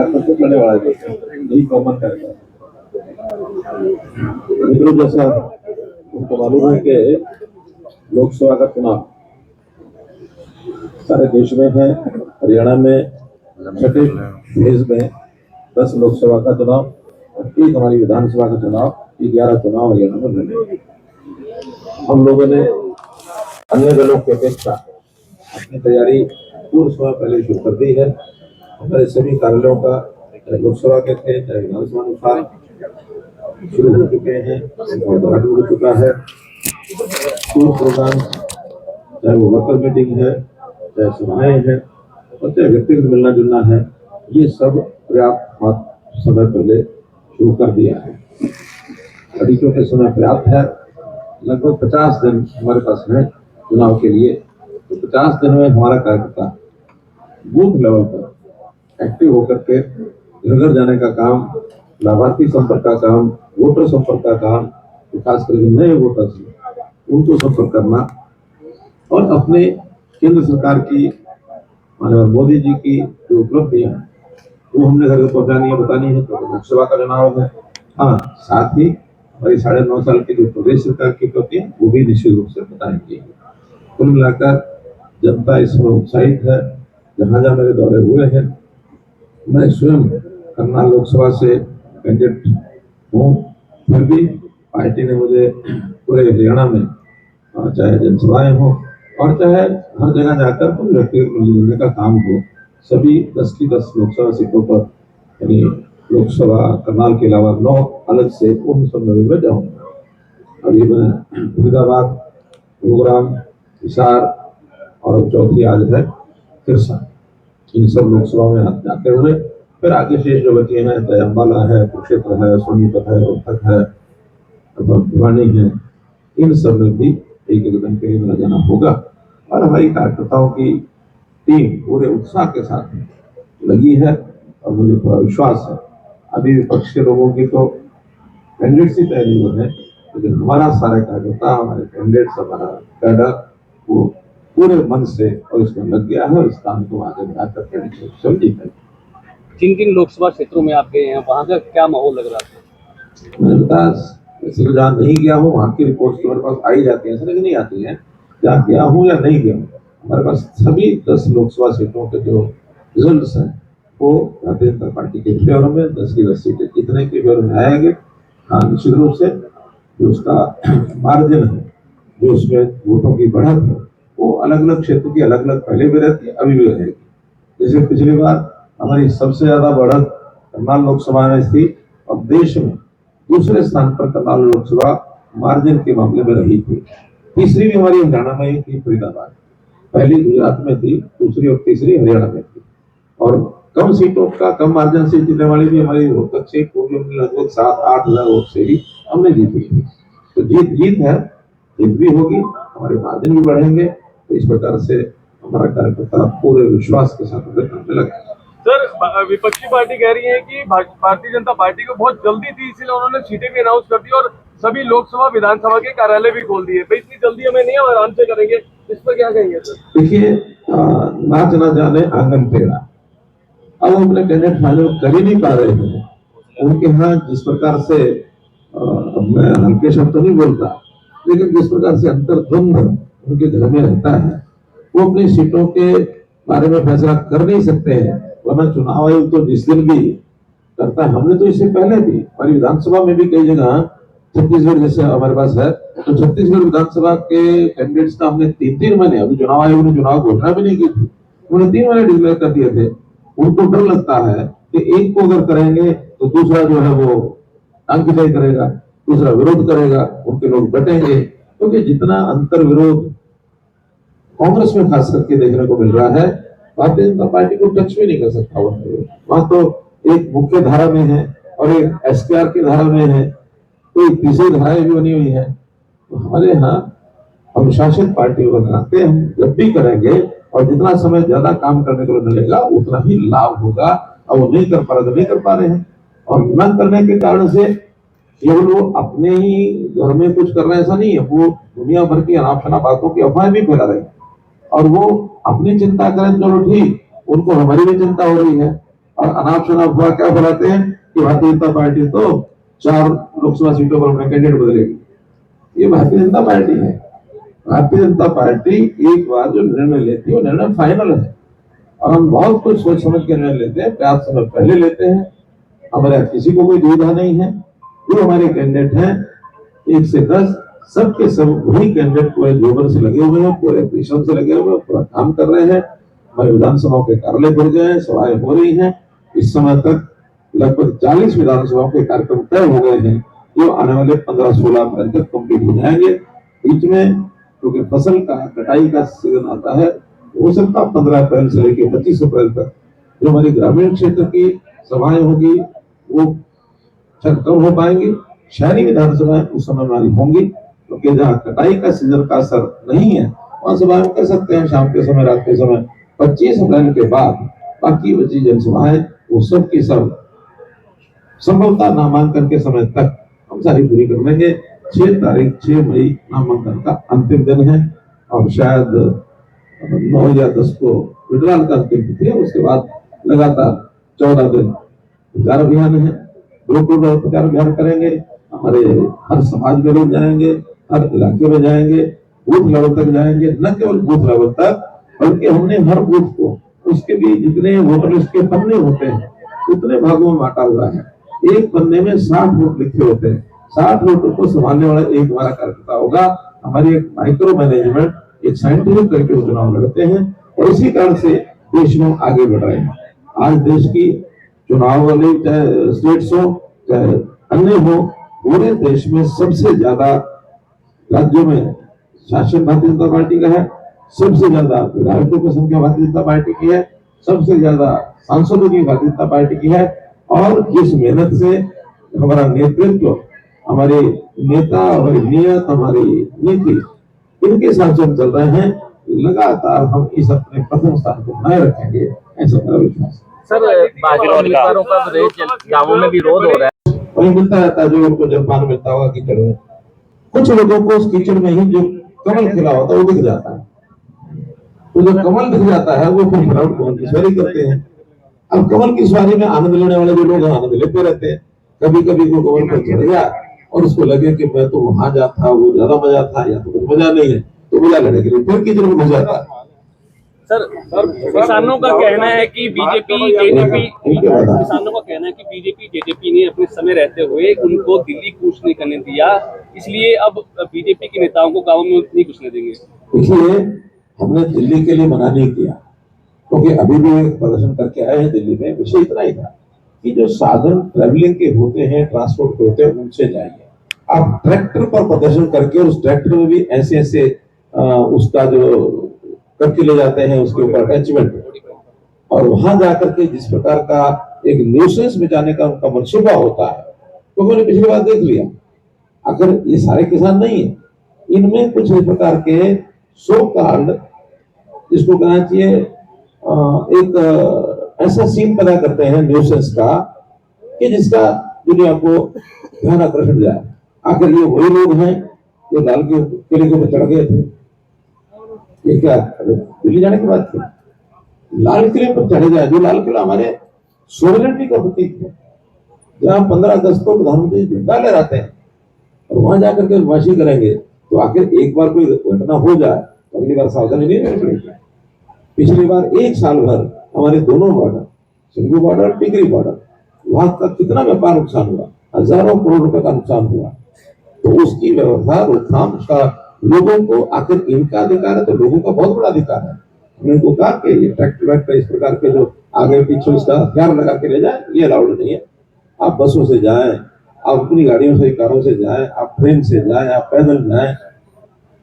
सबसे पहले वाला यही कॉमन करता है। मित्रों, जैसा उनको मालूम है कि लोकसभा का चुनाव सारे देश में है। हरियाणा में छठे फेज में 10 लोकसभा का चुनाव और 1 हमारी विधानसभा का चुनाव, 11 चुनाव हरियाणा में लड़े। हम लोगों ने अन्य दलों की अपेक्षा अपनी तैयारी पूर्व समय पहले शुरू कर दी है। हमारे सभी कार्यालयों का लोकसभा के थे चाहे विधानसभा अनुसार शुरू हो चुके हैं, उद्घाटन हो चुका है। पूर्व प्रोग्राम चाहे वो वर्कर मीटिंग है, चाहे सभाएं हैं और चाहे व्यक्तिगत मिलना जुलना है, ये सब पर्याप्त समय पहले शुरू कर दिया है। अभी क्योंकि समय पर्याप्त है, लगभग 50 दिन हमारे पास है चुनाव के लिए, तो 50 दिन में हमारा कार्यकर्ता बूथ लेवल पर एक्टिव होकर के घर घर जाने का काम, लाभार्थी संपर्क का काम, वोटर संपर्क का काम, तो खास करके नए वोटर्स उनको संपर्क करना और अपने केंद्र सरकार की माननीय मोदी जी की जो उपलब्धियां वो हमने घर घर पहुंचानी है, बतानी है। तो लोकसभा का चुनाव है। हाँ, साथ ही हमारी 9.5 साल की जो प्रदेश सरकार की उपलब्धियां वो भी निश्चित रूप से बताएंगे। कुल मिलाकर जनता इसमें उत्साहित है। जहां जहां मेरे दौरे हुए हैं, मैं स्वयं करनाल लोकसभा से कैंडिडेट हूँ, फिर भी पार्टी ने मुझे पूरे हरियाणा में चाहे जनसभाएं हो और चाहे हर जगह जाकर कोई व्यक्तिगत मिलने का काम हो, सभी 10 की 10 लोकसभा सीटों पर, यानी लोकसभा करनाल के अलावा 9 अलग से उन सम्मेलन में जाऊंगा। अभी मैं फरीदाबाद, गुरुग्राम, हिसार और चौथी आज है सिरसा, इन सब लोकसभा में जाते हुए फिर आगे शेष जो बचे हैं, चाहे अम्बाला है, कुरुक्षेत्र है, सोनीपत है, रोहतक है, भिवानी है, इन सब में भी एक दिन के लिए मेरा जाना होगा। और हमारी कार्यकर्ताओं की टीम पूरे उत्साह के साथ लगी है और मुझे पूरा विश्वास है। अभी विपक्ष के लोगों की तो कैंडिडेट्स ही तय नहीं हुए हैं, लेकिन हमारा सारे कार्यकर्ता, हमारे कैंडिडेट्स, हमारा कैडर वो पूरे मन से और इसमें लग गया है। इस काम को आगे बढ़ाकर समझी है। किन किन लोकसभा क्षेत्रों में आप गए हैं, वहाँ का क्या माहौल लग रहा था? मैंने बताया जहाँ नहीं गया हूँ वहाँ की रिपोर्ट मेरे पास आई जाती है, ऐसा नहीं आती है। जहाँ गया हूँ या नहीं गया हूँ, हमारे पास सभी 10 लोकसभा सीटों के जो रिजल्ट हैं वो भारतीय जनता पार्टी के फेवर में 10 की 10 सीटें कितने के फेवर में आएंगे। हाँ, निश्चित रूप से जो उसका मार्जिन है, जो उसमें वोटों की बढ़त है, वो अलग अलग क्षेत्र की अलग अलग पहले भी रहती है, अभी भी रहेगी। जैसे पिछली बार हमारी सबसे ज्यादा बढ़त करनाल लोकसभा में थी और देश में दूसरे स्थान पर करनाल लोकसभा मार्जिन के मामले में रही थी। तीसरी भी हमारी हरियाणा में ही थी, फरीदाबाद। पहली गुजरात में थी, दूसरी और तीसरी हरियाणा में थी। और कम सीटों का कम मार्जिन से जीतने वाली भी हमारी रोहतक सीट को लगभग 7-8 हजार वोट से ही हमने जीती थी। तो जीत है, जीत भी होगी, हमारे मार्जिन भी बढ़ेंगे। तो इस प्रकार से हमारा कार्यकर्ता पूरे विश्वास के साथ काम में लगा। सर, विपक्षी पार्टी कह रही है कि भारतीय जनता पार्टी को बहुत जल्दी थी, इसीलिए उन्होंने सीटें भी अनाउंस कर दी और सभी लोकसभा विधानसभा के कार्यालय भी खोल दिए। इतनी जल्दी हमें नहीं, हम आराम से करेंगे। इस पर क्या कहेंगे सर? देखिए, नाच ना जाने आंगन टेढ़ा। अब हम अपने कैंडिडेट फाइनल कर ही नहीं पा रहे हैं। उनके यहाँ जिस प्रकार से मैं हल्के शब्द तो नहीं बोलता, लेकिन जिस प्रकार से अंतर्द्वंद उनके घर में रहता है, वो अपनी सीटों के बारे में फैसला कर नहीं सकते हैं। वरना चुनाव आयोग तो जिस दिन भी करता है, हमने तो इससे पहले भी हमारी विधानसभा में भी कई जगह, छत्तीसगढ़ जैसे हमारे पास है, तो छत्तीसगढ़ विधानसभा के कैंडिडेट्स का हमने 3-3 महीने, अभी चुनाव आयोग ने चुनाव घोषणा भी नहीं की थी, उन्होंने 3 महीने डिक्लेयर कर दिए थे। उनको डर लगता है कि एक को अगर करेंगे तो दूसरा जो है वो अंक तय करेगा, दूसरा विरोध करेगा, उनके लोग बटेंगे। क्योंकि जितना अंतर विरोध कांग्रेस में खास करके देखने को मिल रहा है, भारतीय जनता पार्टी को टच भी नहीं कर सकता। वहां तो एक मुख्य धारा में है और एक एसकेआर की धारा में है, कोई तीसरी धाराएं भी बनी हुई है। तो हमारे यहाँ अनुशासित पार्टी बनाते हम जब भी करेंगे और जितना समय ज्यादा काम करने को मिलेगा उतना ही लाभ होगा। और वो नहीं कर पा रहे तो नहीं कर पा रहे हैं, और न करने के कारण से केवल वो अपने ही घर में कुछ कर रहे हैं ऐसा नहीं है, वो दुनिया भर की अनाप शनाप बातों की अफवाहें भी फैला रहे हैं। और वो अपनी चिंता करें, चलो ठीक, उनको हमारी भी चिंता हो रही है और अनाप शनाप हुआ क्या बताते हैं कि भारतीय जनता पार्टी तो 4 लोकसभा सीटों पर अपने कैंडिडेट बदलेगी। ये भारतीय जनता पार्टी है। भारतीय जनता पार्टी एक बार जो निर्णय लेती है वो निर्णय फाइनल है, और हम बहुत कुछ सोच समझ के निर्णय लेते हैं, पर्याप्त समय पहले लेते हैं। हमारे किसी को कोई दुविधा नहीं है। जो हमारे कैंडिडेट हैं 1 से 10 सबके सब वही कैंडिडेट पूरे जोर से लगे हुए हैं, पूरे परिश्रम से लगे हुए हैं, पूरा काम कर रहे हैं। हमारे विधानसभाओं के कार्यालय भर गए हैं, सभाएं हो रही हैं। इस समय तक लगभग 40 विधानसभाओं के कार्यक्रम तय हो गए हैं, जो आने वाले 15-16 अप्रैल तक कंप्लीट हो जाएंगे। बीच में क्योंकि फसल का कटाई का सीजन आता है, हो सकता है 15 अप्रैल से लेकर 25 अप्रैल तक जो हमारी ग्रामीण क्षेत्र की सभाएं होगी वो कम हो पाएंगी। शहरी विधानसभाएं उस समय हमारी होंगी, क्योंकि जहाँ कटाई का सीजन का असर नहीं है वहां सभाएं कर सकते हैं शाम के समय, रात के समय। 25 अप्रैल के बाद बाकी बची जनसभाएं वो सब की सब संभवतः नामांकन के समय तक हम सारी पूरी कर लेंगे। 6 मई नामांकन का अंतिम दिन है, और शायद 9 या 10 को विड्रॉल का अंतिम तिथि है। उसके बाद लगातार 14 दिन प्रचार अभियान है, डोर प्रचार अभियान करेंगे। हमारे हर समाज में लोग जाएंगे, हर इलाके में जाएंगे, बूथ लेवल तक जाएंगे। न केवल बूथ लेवल तक, बल्कि हमने हर बूथ को उसके भी जितने वोटर लिस्ट के पन्ने होते हैं उतने भागों में बांटा हुआ है। एक पन्ने में 60 वोट लिखे होते हैं। 60 वोटों को संभालने वाला एक हमारा कार्यकर्ता होगा। हमारी एक माइक्रो मैनेजमेंट, एक साइंटिफिक करके वो चुनाव लड़ते हैं, और इसी कारण से देश में आगे बढ़ रहे हैं। आज देश की चुनाव वाले चाहे स्टेट्स हो चाहे अन्य हो, पूरे देश में सबसे ज्यादा राज्यों में शासन भारतीय जनता पार्टी का है, सबसे ज्यादा विधायकों की संख्या भारतीय जनता पार्टी की है, सबसे ज्यादा सांसदों की भारतीय जनता पार्टी की है। और जिस मेहनत से हमारा नेतृत्व, हमारे नेता, हमारी नियत, हमारी नीति, इनके साथ जो हम चल रहे हैं, लगातार हम इस अपने प्रथम स्थान को बनाए रखेंगे, ऐसा मेरा विश्वास है। सर, भाजपा उम्मीदवारों का गाँवों में विरोध हो रहा है, वही मिलता रहता है जो उनको जलपान मिलता होगा कीचड़ में। कुछ लोगों को उस कीचड़ में ही जो कमल खिला होता है वो दिख जाता है, तो जो कमल दिख जाता है वो फिर फटाफट कमल की सवारी करते हैं। अब कमल की सवारी में आनंद लेने वाले जो लोग आनंद लेते रहते हैं। कभी कभी वो कमल पर चढ़ गया और उसको लगे कि मैं तो वहां जाता, वो ज्यादा मजा था, या तो कुछ मजा नहीं है, तो मजा लेने के लिए फिर कीचड़ में घुस जाता है। सर, किसानों का कहना है कि बीजेपी जेजेपी ने अपने समय रहते हुए उनको दिल्ली कूच नहीं करने दिया, इसलिए अब बीजेपी के नेताओं को गाँव में नहीं घुसने देंगे। देखिए, हमने दिल्ली के लिए मना नहीं किया, क्योंकि अभी भी एक प्रदर्शन करके आए हैं दिल्ली में। विषय इतना ही था कि जो साधन ट्रेवलिंग के होते हैं, ट्रांसपोर्ट के होते हैं, उनसे जाइए। आप ट्रैक्टर पर प्रदर्शन करके उस ट्रैक्टर में भी ऐसे ऐसे उसका जो करके ले जाते हैं, उसके ऊपर अटैचमेंट, और वहां जाकर के जिस प्रकार का एक न्यूसेंस बचाने का उनका मनसूबा होता है, तो मैंने पिछली बार देख लिया। अगर ये सारे किसान नहीं है, इनमें कुछ इस प्रकार के सो कॉल्ड, जिसको कहना चाहिए एक ऐसा सीन पैदा करते हैं न्यूसेंस का, कि जिसका दुनिया को ध्यान आकर्षण जाए। आखिर ये वही लोग हैं जो लाल किले के ऊपर चढ़ गए थे। ये क्या दिल्ली जाने की बात थी? लाल किले पर चढ़े जाए, जो लाल किला हमारे सोवरेनिटी का प्रतीक है, जहाँ 15 अगस्त को प्रधानमंत्री झंडा लहराते हैं, और वहां जाकर के बदमाशी करेंगे, तो आखिर एक बार कोई घटना हो जाए तो अगली बार सावधानी नहीं रखनी पड़ेगी। पिछली बार एक साल भर हमारे दोनों बॉर्डर, सिंगू बॉर्डर, टिकरी बॉर्डर, वहां तक कितना व्यापार नुकसान हुआ, हजारों करोड़ रुपए का नुकसान हुआ। तो उसकी व्यवस्था, रोकथाम का लोगों को, आखिर इनका अधिकार है तो लोगों का बहुत बड़ा अधिकार है। हमने उनको कहा कि ये ट्रैक्टर वैक्टर इस प्रकार के जो आगे पीछे इसका हथियार लगा के ले जाए, ये अलाउड नहीं है। आप बसों से जाएं, आप अपनी गाड़ियों से, कारों से जाएं, आप ट्रेन से जाएं, आप पैदल जाएं।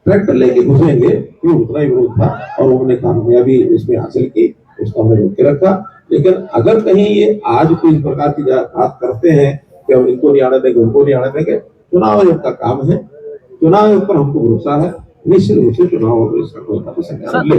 ट्रैक्टर लेके घुसेंगे, क्यों? उतना ही विरोध था, और उन्होंने कामयाबी इसमें हासिल की, उसको हमने रोक के रखा। लेकिन अगर कहीं ये आज कोई इस प्रकार की बात करते हैं कि हम इनको नहीं आने देंगे, उनको नहीं आने देंगे, चुनाव आयोग का काम है, चुनाव आयोग पर हमको भरोसा है, निश्चित रूप से चुनाव आयोग इसका कोई संज्ञान ले।